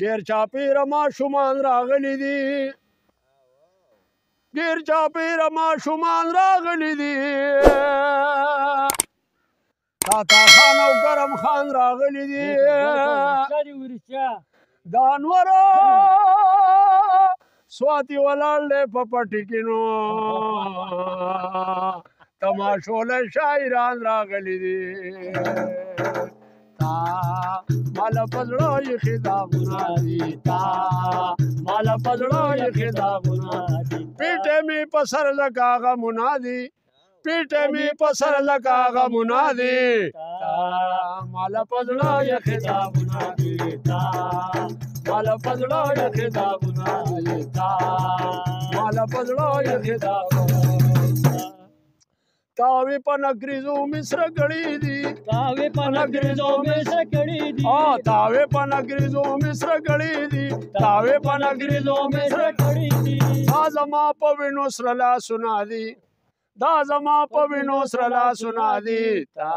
ډېر چاپېره ماشومان راغلي دي ډېر چاپېره ماشومان راغلي دي تاتا خان او کرم خان راغلي دي د انوره سواتي ولاړ دی په پټي کې نو تماشو له شاعران راغلي دي تا مال پزړو یې خدامونه دي تا مال پزړو یې خدامونه دي پیټه می په سر لگا غمونه دي پیټه می په سر لگا غمونه دي تا مال پزړو یې خدامونه دي تا مال پزړو یې خدامونه دي تا مال پزړو یې خدامونه تاوی په نګریزو مصر کړي دي تاوی په نګریزو مصر کړي دي تاوی په نګریزو مصر کړي دي تاوی په نګریزو مصر کړي دي دا زما په وینو سره لاسونه دي دا زما په وینو سره لاسونه دي تا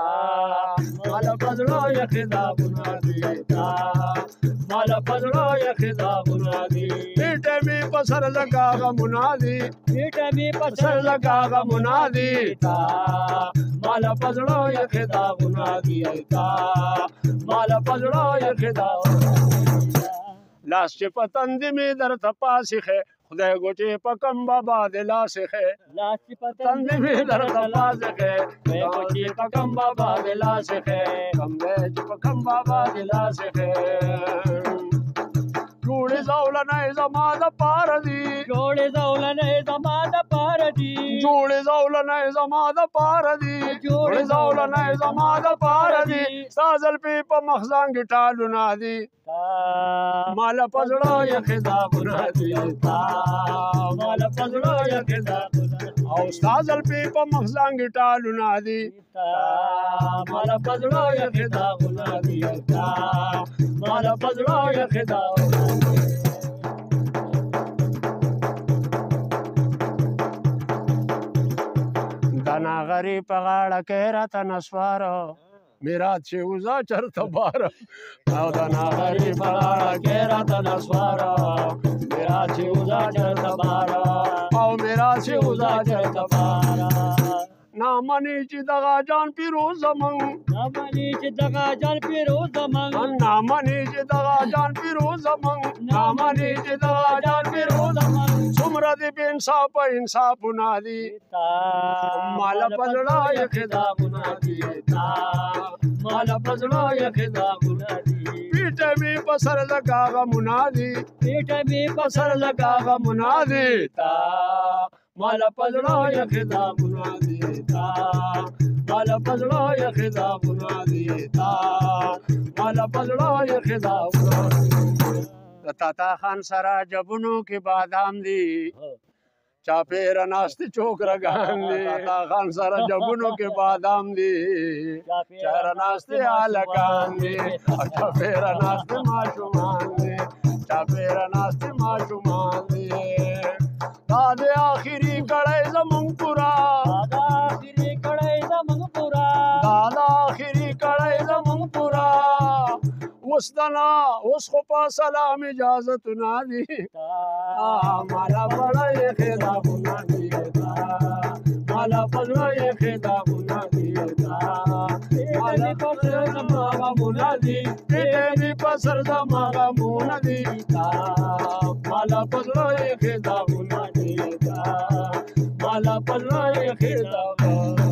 مال پزړو یې خدامونه دي تا مال پزړو یې خدامونه دي پیټه می په سر لگا غمونه دي پیټه می په سر لگا غمونه دي تا مال پزړو یې خدامونه دي تا مال پزړو یې خدامونه لاس چې په تندې می درته پاسې خې خدای ګوټې په کم بابا د لاسې خې لاس په تندې می درته پاسې خې خدای ګوټې په کم بابا د لاسې خې کم دی چې په کم بابا د لاسې خې جوړې زولنې زما د پاره دي جوړې زولنې زما د پاره دي جوړې زولنې زما د پاره دي جوړې زولنې زما د پاره دي ستا زلفې په مخزان کې ټالونه دي مال پزړو یې خدامونه دي تا مال پزړو یې خدامونه او ستا زلفې په مخزان کې ټالونه دي مال پزړو یې خدامونه دي تا مال پزړو یې خدامونه دنا غری په غاړه کې راته نسوارو میرات چې وزا چرته بار او دنا غری په غاړه کې راته نسوارو میرات چې وزا چرته بار او میرات چې وزا چرته بار نامنی چې دغه جان پیروز زمون نامنی چې دغه جان پیروز زمون نامنی چې دغه جان پیروز زمون نامنی چې دغه جان پیروز زمون څومره دې بې انصافه انصافونه دي مال پزړو یې خدامونه دي مال پزړو یې خدامونه دي پیټه می په سر لگا غمونه دي پیټه می په سر لگا غمونه دي مال پزړو یې خدامونه دي مال پزړو یې خدامونه دي مال پزړو یې خدامونه د تاتا خان سره جبونو کې بادام دي چاپېره ناستې چوک رګان دي تاتا خان سره جبونو کې بادام دي چاپېره ناستې هلکان دي چاپېره ناستې ماشومان دي چاپېره ناستې ماشومان دي دا د آخري کړی زمونږ پورا دا آخري کړی زمونږ پورا دا د آخري کړی زمونږ پورا اوس دنا اوس خو په سلام اجازتونه دي مالا پړه یې خدامونه دي مالا پړه یې خدامونه دي مالا پړه زما غمونه دي پیټه مې په سر زما غمونه دي مالا پړه یې خدامونه دي مالا پړه یې خدامونه